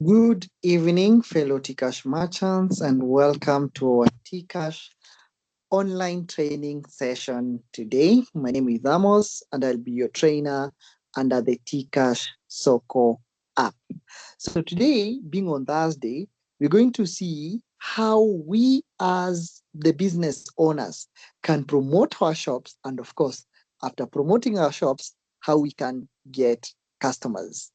Good evening, fellow Tcash merchants, and welcome to our Tcash online training session today. My name is Amos, and I'll be your trainer under the Tcash Soko app. So, today, being on Thursday, we're going to see how we, as the business owners, can promote our shops, and of course, after promoting our shops, how we can get customers.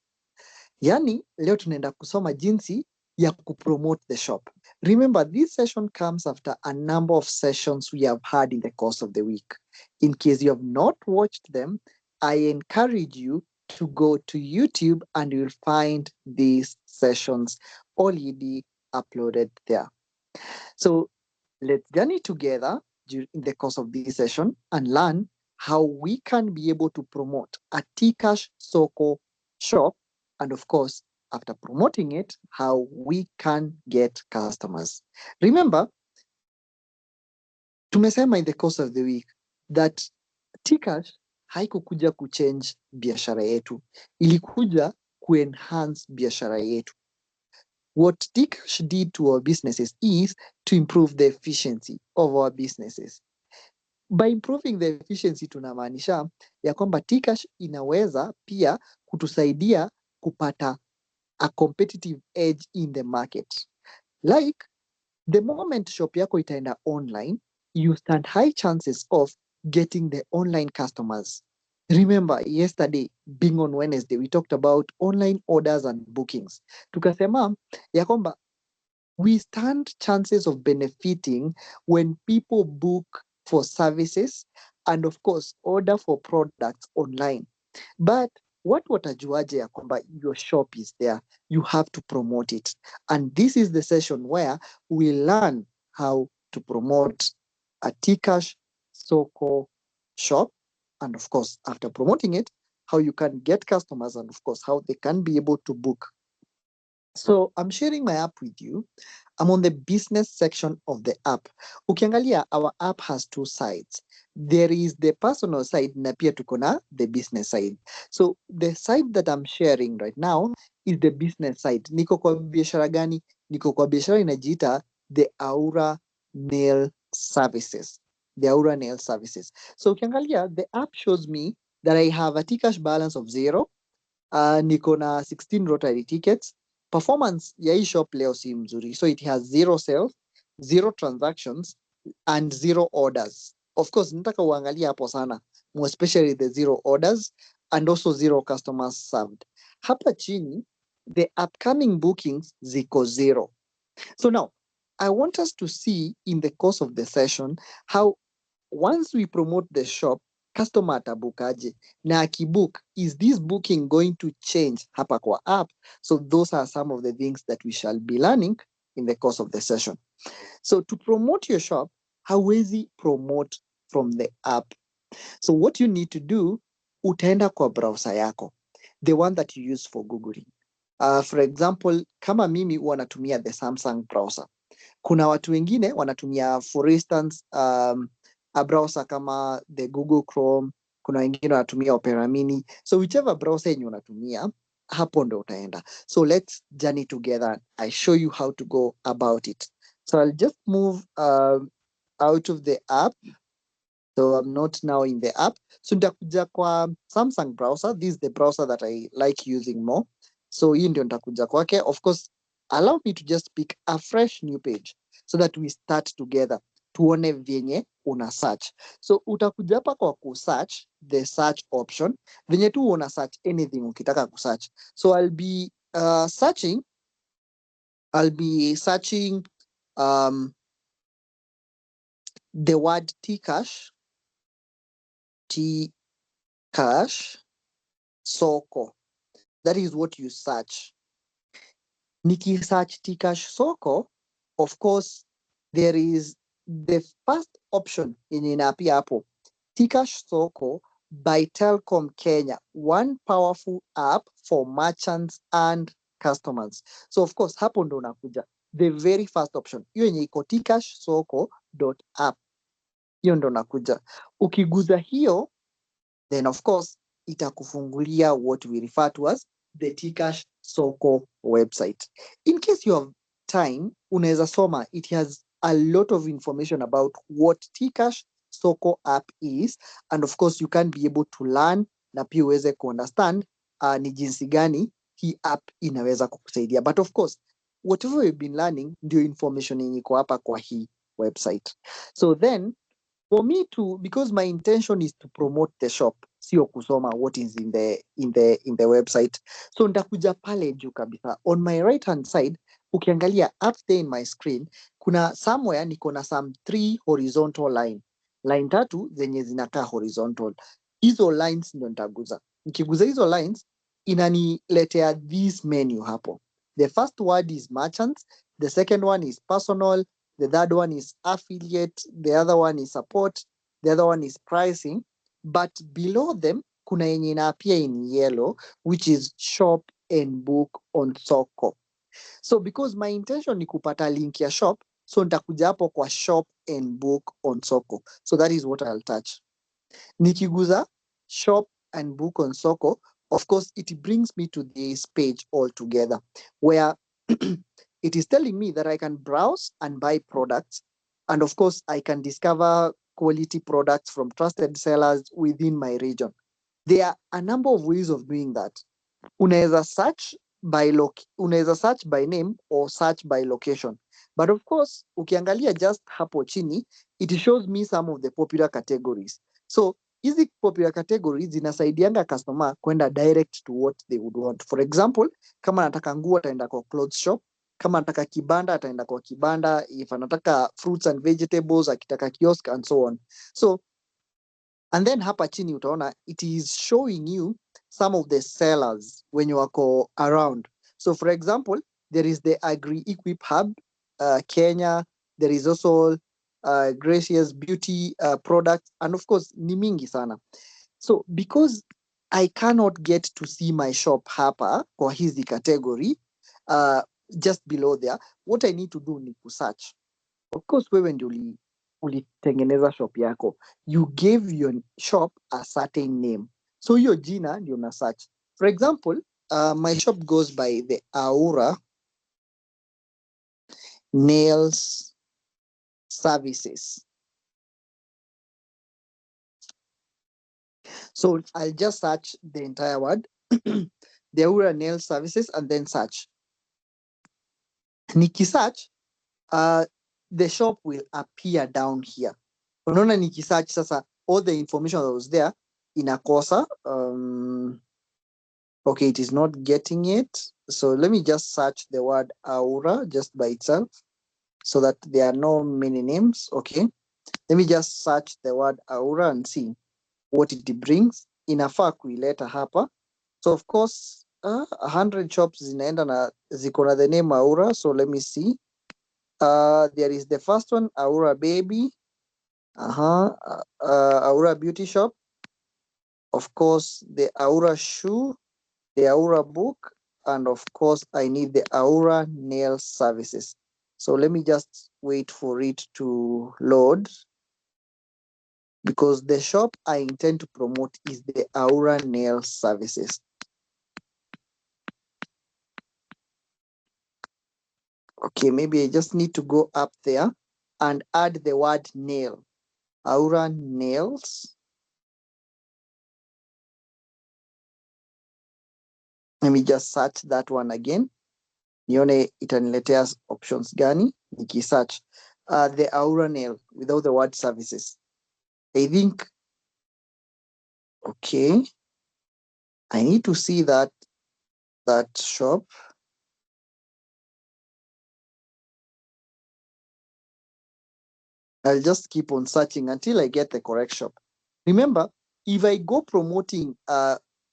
Yani, leo tunaenda kusoma jinsi ya kupromote the shop. Remember, this session comes after a number of sessions we have had in the course of the week. In case you have not watched them, I encourage you to go to YouTube and you'll find these sessions already uploaded there. So let's journey together in the course of this session and learn how we can be able to promote a Tcash Soko shop, and of course, after promoting it, how we can get customers. Remember, tumesema in the course of the week that Tcash haikukuja kuchange biashara yetu, ilikuja kuenhance biashara yetu. What Tcash did to our businesses is to improve the efficiency of our businesses. By improving the efficiency tunamaanisha ya kwamba Tcash inaweza pia kutusaidia kupata a competitive edge in the market. Like, the moment shop yako itaenda online, you stand high chances of getting the online customers. Remember, yesterday, being on Wednesday, we talked about online orders and bookings. Tukasema ya kwamba we stand chances of benefiting when people book for services and of course order for products online. But what watajuaje ya kwamba your shop is there? You have to promote it. And this is the session where we learn how to promote a Tcash Soko shop. And of course, after promoting it, how you can get customers and of course, how they can be able to book. So I'm sharing my app with you. I'm on the business section of the app. Ukiangalia, our app has two sides. There is the personal side na pia tuko na the business side. So the side that I'm sharing right now is the business side. Niko kwa biashara gani? Niko kwa biashara inajiita the Aura Nail Services. The Aura Nail Services. So ukiangalia, the app shows me that I have a Tcash balance of 0. Niko na 16 Rotary tickets. Performance ya hii shop leo si mzuri, so it has 0 sales, 0 transactions and 0 orders. Of course, nataka uangalia hapo sana, more especially the 0 orders and also 0 customers served. Hapa chini, the upcoming bookings ziko 0. So now, I want us to see in the course of the session how once we promote the shop, customer atabukaje na akibook, is this booking going to change hapa kwa app? So those are some of the things that we shall be learning in the course of the session. So to promote your shop, hawezi promote from the app. So what you need to do, utaenda kwa browser yako, the one that you use for googling. For example, kama mimi huwa natumia the Samsung browser. Kuna watu wengine wanatumia, for instance, a browser kama the Google Chrome, kuna wengine wanatumia Opera Mini. So whichever browser yenye unatumia, hapo ndo utaenda. So let's journey together. I show you how to go about it. So I'll just move out of the app. So I'm not now in the app. So nitakuja kwa Samsung browser. This is the browser that I like using more. So hii ndio nitakuja kwake. Of course, allow me to just pick a fresh new page so that we start together. Tuone vyenye una search. So utakuja hapa kwa kusearch, the search option. Venye tu una search anything ukitaka kusearch. So I'll be searching the word Tcash Soko. That is what you search. Niki search Tcash Soko, of course, there is the first option in apia hapo. Tcash Soko by Telkom Kenya, one powerful app for merchants and customers. So of course, hapo ndo unakuja. The very first option. Hiyo yenye iko tcashsoko.app. Hiyo ndo nakuja. Ukiguza hiyo, then of course itakufungulia what we refer to as the Tcash Soko website. In case you have time, unaweza soma. It has a lot of information about what Tcash Soko app is, and of course you can be able to learn na pia uweze kuunderstand ni jinsi gani hii app inaweza kukusaidia. But of course, whatever you've been learning ndio information yenye iko hapa kwa hii website. So then for me to, because my intention is to promote the shop, sio kusoma what is in the website. So nitakuja pale juu kabisa. On my right hand side, ukiangalia up there in my screen, kuna somewhere niko na some 3 horizontal line 3 zenye zinakaa horizontal. Hizo lines ndio nitaguza. Nikiguza hizo lines inaniletea this menu hapo. The first word is merchants, the second one is personal, the third one is affiliate, the other one is support, the other one is pricing, but below them kuna yenye inaapia in yellow, which is shop and book on Soko. So because my intention ni kupata link ya shop, so nitakuja hapo kwa shop and book on Soko. So that is what I'll touch. Nikiguza shop and book on Soko, of course it brings me to this page altogether, where it is telling me that I can browse and buy products, and of course I can discover quality products from trusted sellers within my region. There are a number of ways of doing that. Unaweza search by name or search by location, but of course ukiangalia just hapo chini, it shows me some of the popular categories. So hizi popular categories zinasaidianga customer kwenda direct to what they would want. For example, kama nataka nguo ataenda kwa clothes shop, kama nataka kibanda ataenda kwa kibanda, if anataka fruits and vegetables akitaka kiosk and so on. So and then hapa chini utaona it is showing you some of the sellers when you wako around. So for example, there is the Agri Equip Hub, Kenya. There is also Gracious Beauty products, and of course ni mingi sana. So because I cannot get to see my shop hapa kwa hizi category just below there, what I need to do ni kusearch. Of course wewe ndio ulitengeneza shop yako, you gave your shop a certain name, so hiyo jina ndio na search. For example, my shop goes by the Aura Nails Services. So I'll just search the entire word the Aura Nail Services and then search. Nikisearch, the shop will appear down here. Unaona nikisearch sasa all the information that was there inakosa. Okay, it is not getting it. So let me just search the word Aura just by itself so that there are no many names. Okay, let me just search the word Aura and see what it brings. Inafaa kuileta hapa. So of course 100 shops zinaenda na ziko na the name Aura. So let me see. There is the first one, Aura Baby. Aura Beauty Shop. Of course, the Aura Shoe, the Aura Book, and of course, I need the Aura Nail Services. So let me just wait for it to load, because the shop I intend to promote is the Aura Nail Services. Okay, maybe I just need to go up there and add the word nail. Aura Nails. Let me just search that one again. Nione itaniletea options gani nikisearch. The Aura Nail without the word services. I think, okay, I need to see that shop. I'll just keep on searching until I get the correct shop. Remember, if I go promoting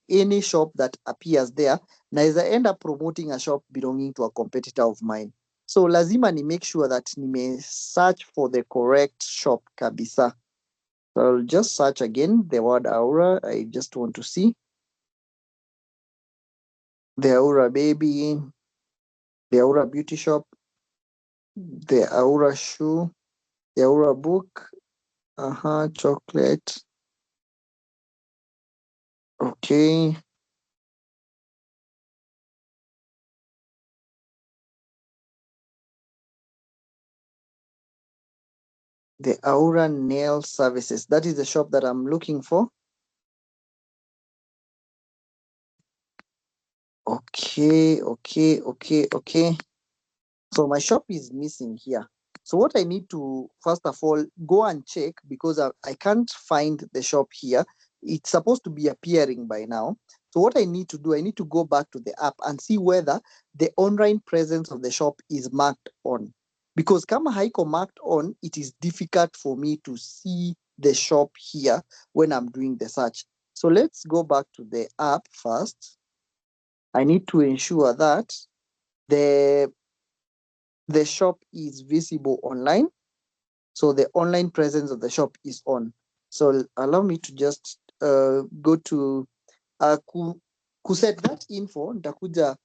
any shop that appears there, naeza end up promoting a shop belonging to a competitor of mine. So lazima ni make sure that nime search for the correct shop kabisa. So I'll just search again the word Aura. I just want to see the Aura Baby, the Aura Beauty Shop, the Aura Shoe, the Aura Book, chocolate. Okay. The Aura Nail Services. That is the shop that I'm looking for. Okay. So my shop is missing here. So what I need to, first of all, go and check, because I can't find the shop here. It's supposed to be appearing by now. So what I need to do, I need to go back to the app and see whether the online presence of the shop is marked on. Because kama haiko marked on, it is difficult for me to see the shop here when I'm doing the search. So let's go back to the app first. I need to ensure that the shop is visible online. So the online presence of the shop is on. So allow me to just go to kuset that info. Nitakuja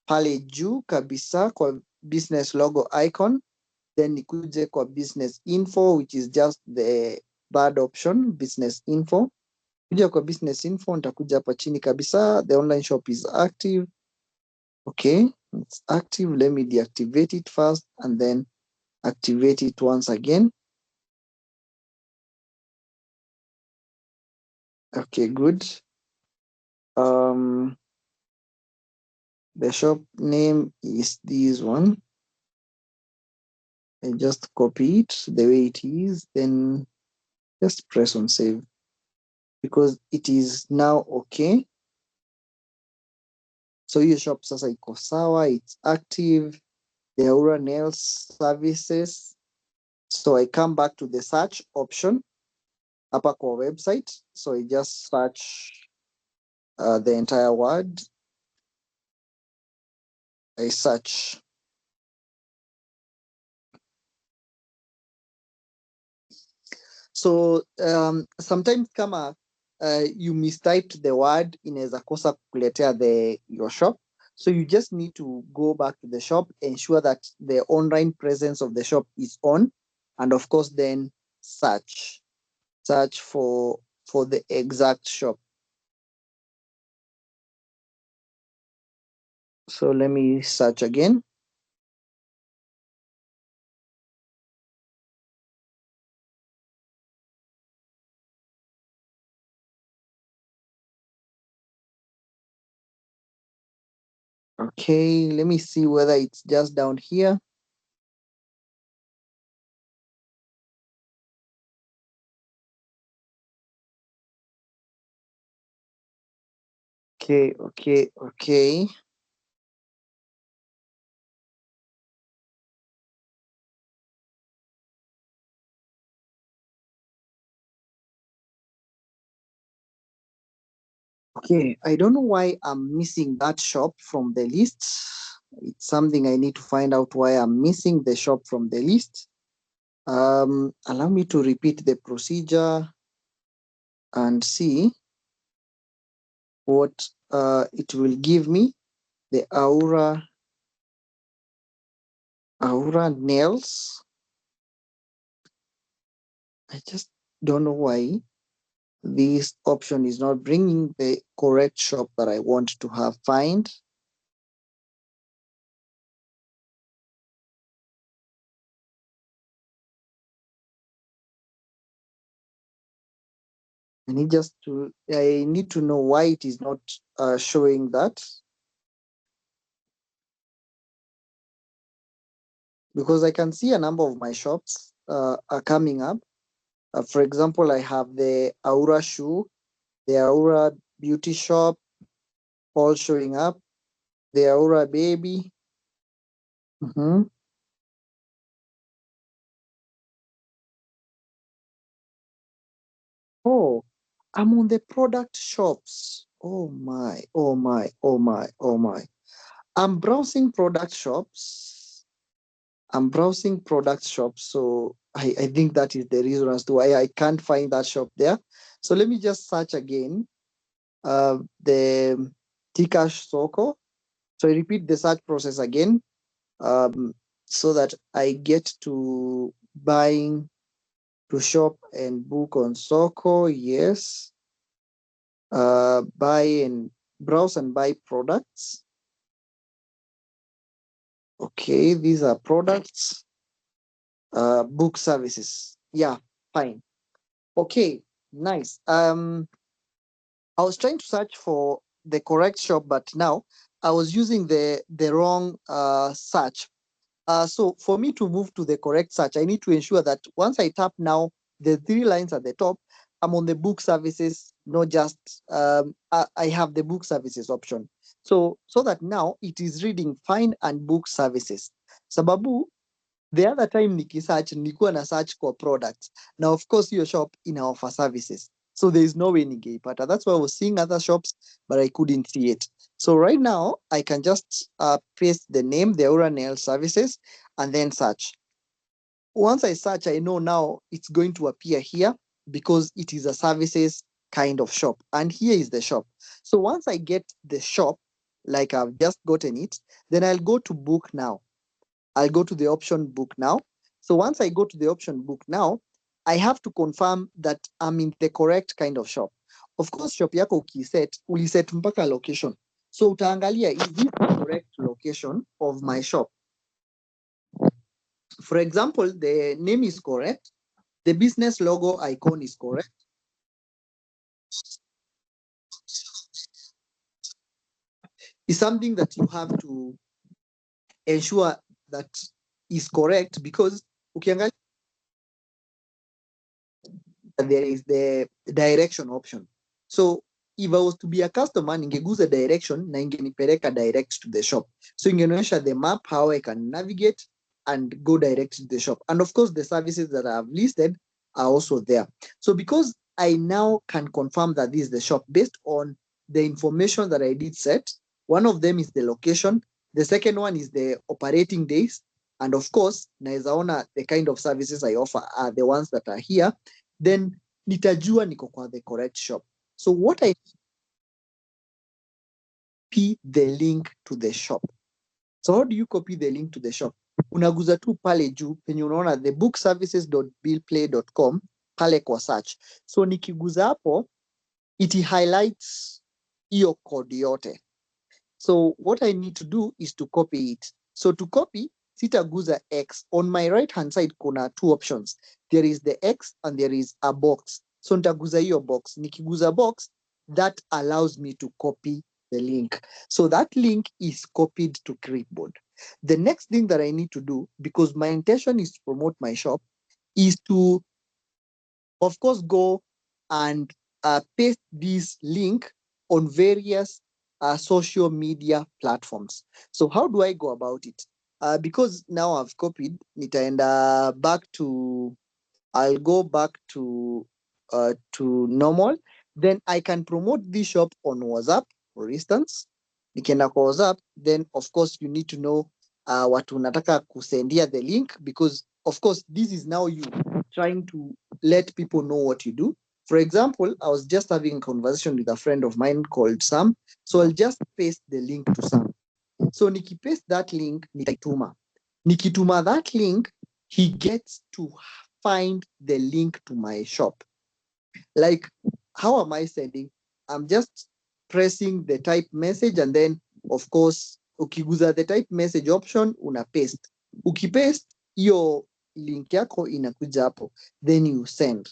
pale juu kabisa kwa business logo icon, then nikuje kwa business info, which is just the third option, business info. Kuja kwa business info, nitakuja hapa chini kabisa, the online shop is active. Okay, it's active. Let me deactivate it first and then activate it once again. Okay, good. The shop name is this one. I just copy it the way it is, then just press on save, because it is now okay. So hiyo shop sasa iko sawa, it's active. The Aura Nail Services. So I come back to the search option hapa kwa website. So I just search the entire word. I search. So sometimes kama you mistyped the word, inaweza kosa kukuletea your shop. So you just need to go back to the shop, ensure that the online presence of the shop is on, and of course then search for the exact shop. So let me search again. Okay, let me see whether it's just down here. Okay. Okay, I don't know why I'm missing that shop from the list. It's something I need to find out why I'm missing the shop from the list. Allow me to repeat the procedure and see what it will give me. The Aura nails. I just don't know why this option is not bringing the correct shop that I want to have find. I need to know why it is not showing that. Because I can see a number of my shops are coming up. For example, I have the Aura shoe, the Aura beauty shop, all showing up, the Aura baby. Mm-hmm. Oh, I'm on the product shops. Oh my. I'm browsing product shops. So I think that is the reason as to why I can't find that shop there. So let me just search again. The Tcash Soko. So I repeat the search process again, so that I get to buying to shop and book on Soko. Yes. Buy and browse and buy products. Okay, these are products. Book services. Yeah, fine. Okay, nice. I was trying to search for the correct shop, but now I was using the wrong search. So for me to move to the correct search, I need to ensure that once I tap now the three lines at the top, I'm on the book services, not just I have the book services option. So that now it is reading find and book services. Sababu the other time nikisearch nilikuwa na search for products. Now of course your shop ina offer services. So there is no way ningeipata. That's why I was seeing other shops, but I couldn't see it. So right now I can just paste the name, the Aura Nail Services, and then search. Once I search, I know now it's going to appear here because it is a services kind of shop. And here is the shop. So once I get the shop, like I've just gotten it, then I'll go to book now. I'll go to the option book now. So once I go to the option book now, I have to confirm that I'm in the correct kind of shop. Of course, shop yako uliset mpaka location. So utaangalia, is this the correct location of my shop? For example, the name is correct. The business logo icon is correct. It's something that you have to ensure that is correct because ukiangalia there is the direction option. So if I was to be a customer, ningeguza direction na ingenipeleka direct to the shop. So ingenionyesha the map how I can navigate and go direct to the shop. And of course, the services that I have listed are also there. So because I now can confirm that this is the shop based on the information that I did set, one of them is the location, the second one is the operating days, and of course, naeza ona the kind of services I offer are the ones that are here, then nitajua niko kwa the correct shop. So what I copy the link to the shop. So how do you copy the link to the shop? Unaguza tu pale juu penye unaona thebookservices.billplay.com pale kwa search. So nikiguza hapo it highlights hiyo code yote. So what I need to do is to copy it. So to copy, sitaguza X. On my right hand side kuna two options. There is the X and there is a box. So nitaguza hiyo box. Nikiguza box, that allows me to copy the link. So that link is copied to clipboard. The next thing that I need to do, because my intention is to promote my shop, is to, of course, go and paste this link on various social media platforms. So how do I go about it? Because now I've copied, nitaenda back to, I'll go back to normal. Then I can promote this shop on WhatsApp, for instance. Nikienda kwa WhatsApp, then of course you need to know watu unataka kusendia the link, because of course this is now you trying to let people know what you do. For example, I was just having a conversation with a friend of mine called Sam. So I'll just paste the link to Sam. So nikipaste that link, nitaituma. Nikituma that link, he gets to find the link to my shop. Like, how am I sending? I'm just pressing the type message, and then of course, ukiguza the type message option, una paste. Ukipaste, hiyo link yako inakuja hapo, then you send.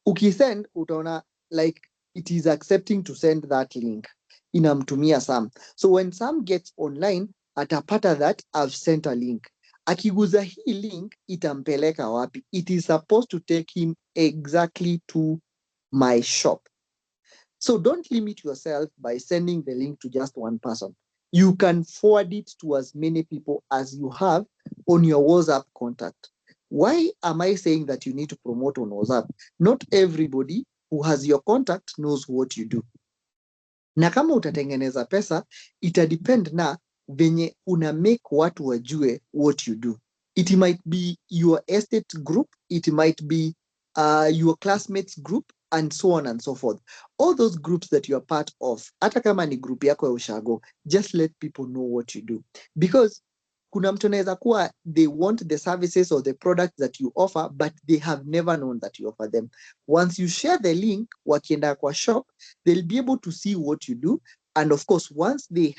Ukisend, utaona like it is accepting to send that link. Inamtumia Sam. So when Sam gets online, atapata that I've sent a link. Akiguza hii link, itampeleka wapi? It is supposed to take him exactly to my shop. So don't limit yourself by sending the link to just one person. You can forward it to as many people as you have on your WhatsApp contact. Why am I saying that you need to promote on WhatsApp? Not everybody who has your contact knows what you do. Na kama utatengeneza pesa, itadepend na venye una make watu wajue what you do. It might be your estate group, it might be your classmates group, and so on and so forth. All those groups that you are part of, hata kama ni group yako ya ushago, just let people know what you do. Because kuna mtu anaweza kuwa they want the services or the products that you offer, but they have never known that you offer them. Once you share the link, wakienda kwa shop, they'll be able to see what you do. And of course, once they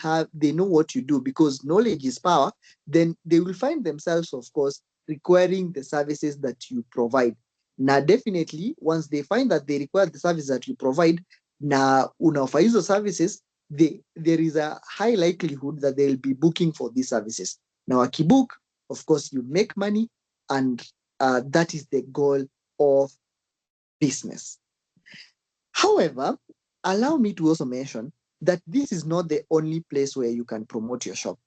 know what you do, because knowledge is power, then they will find themselves, of course, requiring the services that you provide. Now, definitely, once they find that they require the services that you provide, na unaoffer hizo services, there is a high likelihood that they'll be booking for these services. Now, wakibook, of course, you make money, and that is the goal of business. However, allow me to also mention that this is not the only place where you can promote your shop.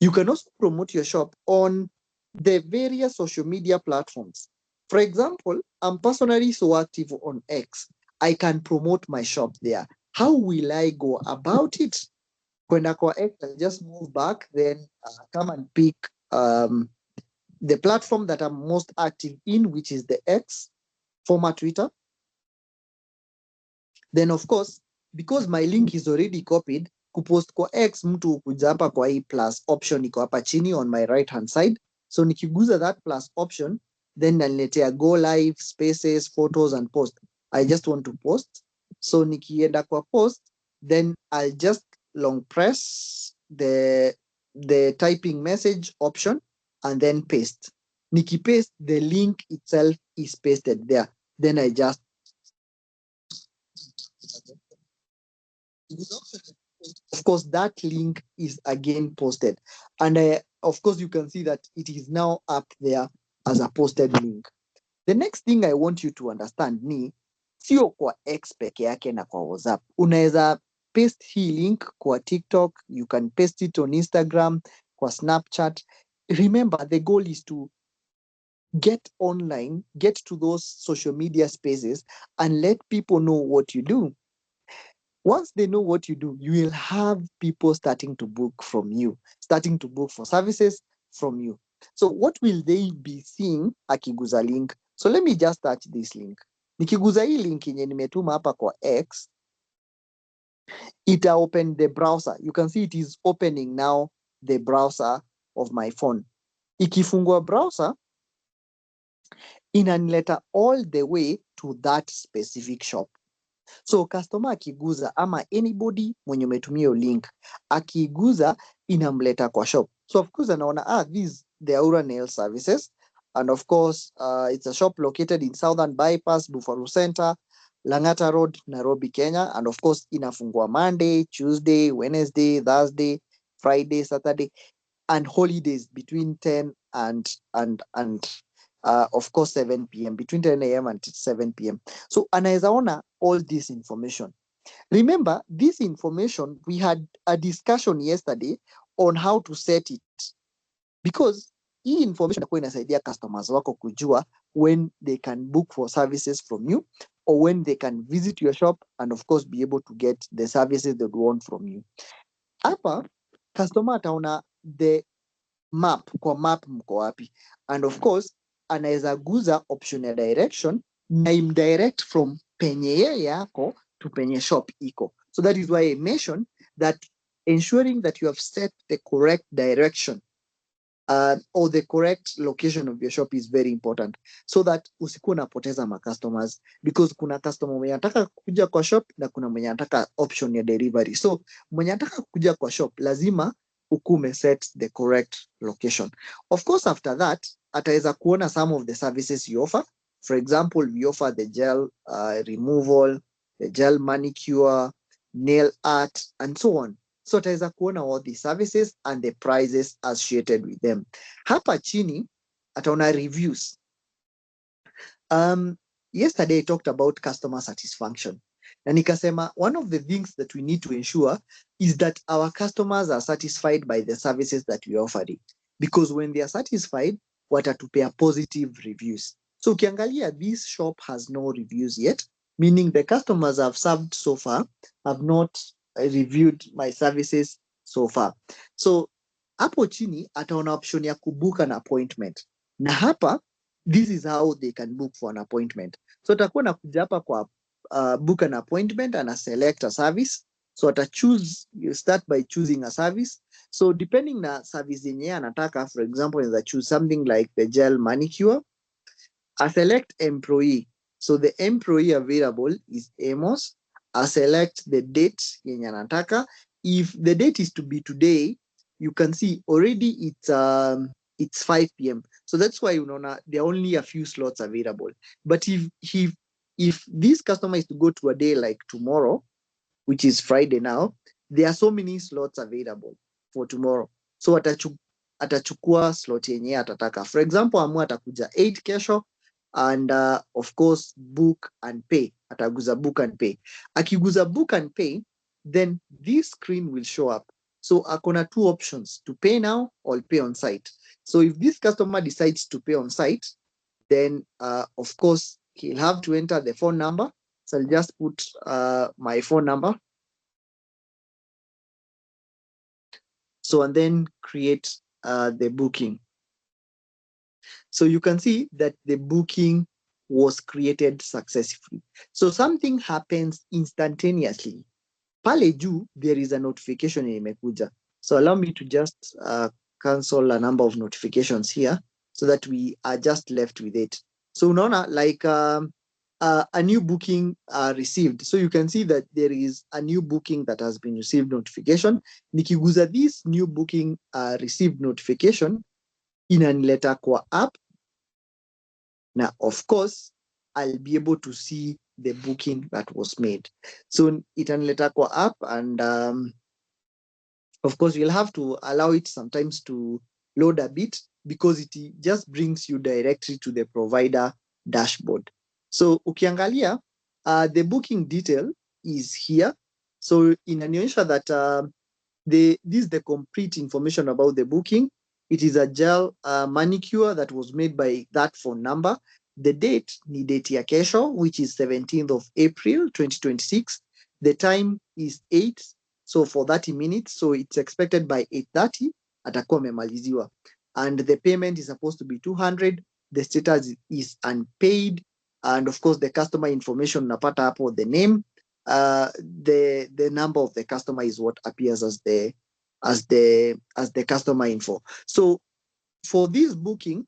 You can also promote your shop on the various social media platforms. For example, I'm personally so active on X. I can promote my shop there. How will I go about it? Kwenda kwa X, I'll just move back, then come and pick the platform that I'm most active in, which is the X, former Twitter. Then of course, because my link is already copied, kupost kwa X, mtu hukuja hapa kwa hii plus option iko hapa chini on my right hand side. So nikiguza that plus option, then naniletea go live, spaces, photos and post. I just want to post. So nikienda kwa post, then I'll just long press the typing message option and then paste. Niki paste, the link itself is pasted there. Then I just of course, that link is again posted. And of course, you can see that it is now up there as a posted link. The next thing I want you to understand ni sio kwa X peke yake na kwa WhatsApp. Unaweza paste hii link kwa TikTok, you can paste it on Instagram, kwa Snapchat. Remember, the goal is to get online, get to those social media spaces and let people know what you do. Once they know what you do, you will have people starting to book from you, starting to book for services from you. So what will they be seeing akiguza link? So let me just touch this link. Nikiguza hii link yenye nimetuma hapa kwa X, ita open the browser. You can see it is opening now the browser of my phone. Ikifungua browser, inanileta all the way to that specific shop. So customer akiguza ama anybody mwenye umetumia link akiguza inamleta kwa shop. So of course anaona these the Aura Nail Services, and of course it's a shop located in Southern Bypass, Buffalo Center, Langata Road, Nairobi, Kenya, and of course inafungua Monday, Tuesday, Wednesday, Thursday, Friday, Saturday, and holidays between 10 and of course 7 p.m. between 10 a.m. and 7 p.m. So anaweza ona all this information. Remember, this information, we had a discussion yesterday on how to set it, because hii information itakuwa inasaidia customers wako kujua when they can book for services from you, or when they can visit your shop and of course be able to get the services they want from you. Hapa customer ataona the map, kwa map mko wapi, and of course anaweza guza option ya direction na imdirect from penye yeye yako to penye shop iko. So that is why I mentioned that ensuring that you have set the correct direction or the correct location of your shop is very important, so that usikuwa unapoteza ma customers, because kuna customer mwenye anataka kuja kwa shop na kuna mwenye anataka option ya delivery. So mwenye anataka kuja kwa shop lazima ukume set the correct location. Of course, after that ataweza kuona some of the services you offer. For example, we offer the gel removal, the gel manicure, nail art and so on. So ataweza kuona all the services and the prices associated with them. Hapa chini ataona reviews. Yesterday I talked about customer satisfaction. Na nikasema one of the things that we need to ensure is that our customers are satisfied by the services that we offer, because when they are satisfied, watatupea positive reviews. So ukiangalia, this shop has no reviews yet, meaning the customers I've served so far have not reviewed my services so far. So hapo chini ataona option ya kubook an appointment, na hapa this is how they can book for an appointment. So atakuwa nakuja hapa kwa book an appointment and select a service. So you start by choosing a service. So depending na service yenye anataka, for example, I choose something like the gel manicure, I select employee. So the employee available is Amos. I select the date yenye anataka. If the date is to be today, you can see already it's it's 5 p.m. So that's why there are only a few slots available. But if this customer is to go to a day like tomorrow, which is Friday now, there are so many slots available for tomorrow. So atachukua slot yenye atataka. For example, amua atakuja 8 kesho, and of course book and pay. Ataguza book and pay. Akiguza book and pay, then this screen will show up. So akona two options, to pay now or pay on site. So if this customer decides to pay on site, then of course he'll have to enter the phone number. So I'll just put my phone number. So, and then create the booking. So you can see that the booking was created successfully. So something happens instantaneously. Pale juu, there is a notification imekuja. So allow me to just cancel a number of notifications here so that we are just left with it. So unaona, like a new booking received. So you can see that there is a new booking that has been received notification. Nikiguza this new booking received notification, inanileta kwa app. Now, of course, I'll be able to see the booking that was made. So itanileta kwa app, and of course, you'll have to allow it sometimes to load a bit, because it just brings you directly to the provider dashboard. So ukiangalia, the booking detail is here. So inanionyesha that this is the complete information about the booking. It is a gel manicure that was made by that phone number. The date ni date ya kesho, which is 17th of April 2026. The time is 8, so for 30 minutes. So it's expected by 8:30 atakuwa amemaliziwa. And the payment is supposed to be 200. The status is unpaid. And of course, the customer information unapata hapo, the name, the number of the customer is what appears as the customer info. So for this booking,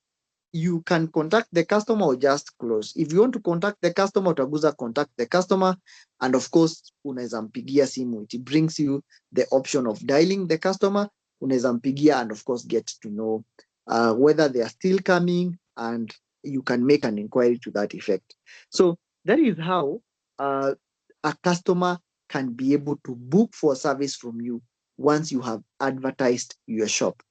you can contact the customer or just close. If you want to contact the customer, utaguza contact the customer, and of course unaweza mpigia simu. It brings you the option of dialing the customer. Unaweza mpigia and of course get to know whether they are still coming, and you can make an inquiry to that effect. So that is how a customer can be able to book for a service from you once you have advertised your shop.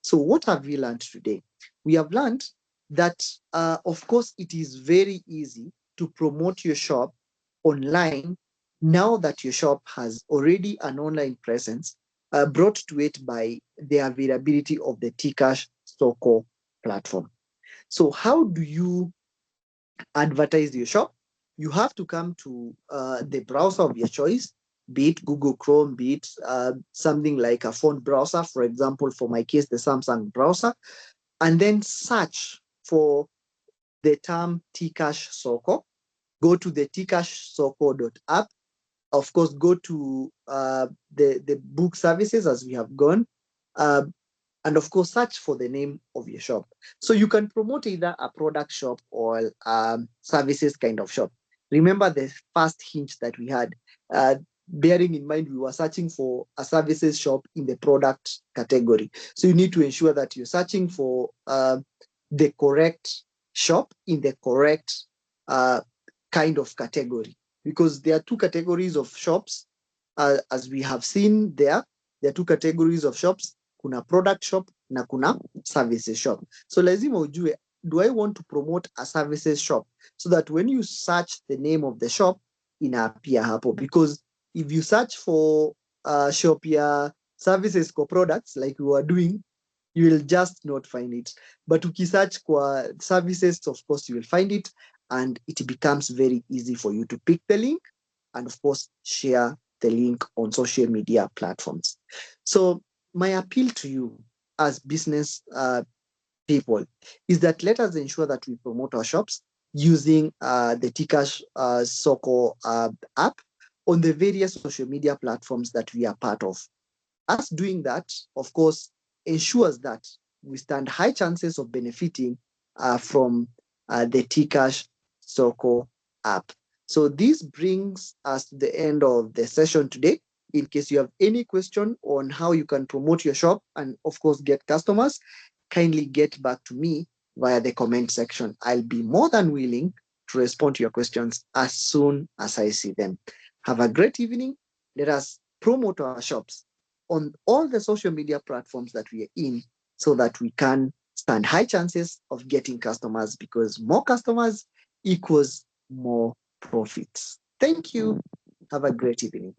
So what have we learned today? We have learned that, of course, it is very easy to promote your shop online now that your shop has already an online presence brought to it by the availability of the Tcash Soko platform. So how do you advertise your shop? You have to come to the browser of your choice, be it Google Chrome, be it something like a phone browser, for example, for my case, the Samsung browser, and then search for the term Tcash Soko. Go to the tcashsoko.app. Of course, go to the book services as we have gone. And of course, search for the name of your shop. So you can promote either a product shop or services kind of shop. Remember the first hint that we had, bearing in mind we were searching for a services shop in the product category. So you need to ensure that you're searching for the correct shop in the correct kind of category, because there are two categories of shops, as we have seen there. There are two categories of shops. Kuna product shop na kuna services shop. So lazima ujue, do I want to promote a services shop, so that when you search the name of the shop inaapia hapo? Because if you search for shop ya services for products like we were doing, you will just not find it. But ukisearch kwa services, of course you will find it, and it becomes very easy for you to pick the link and of course share the link on social media platforms. So my appeal to you as business people is that let us ensure that we promote our shops using the Tcash Soko app on the various social media platforms that we are part of. Us doing that, of course, ensures that we stand high chances of benefiting from the Tcash Soko app. So this brings us to the end of the session today. In case you have any question on how you can promote your shop and of course get customers, kindly get back to me via the comment section. I'll be more than willing to respond to your questions as soon as I see them. Have a great evening. Let us promote our shops on all the social media platforms that we are in so that we can stand high chances of getting customers, because more customers equals more profits. Thank you. Have a great evening.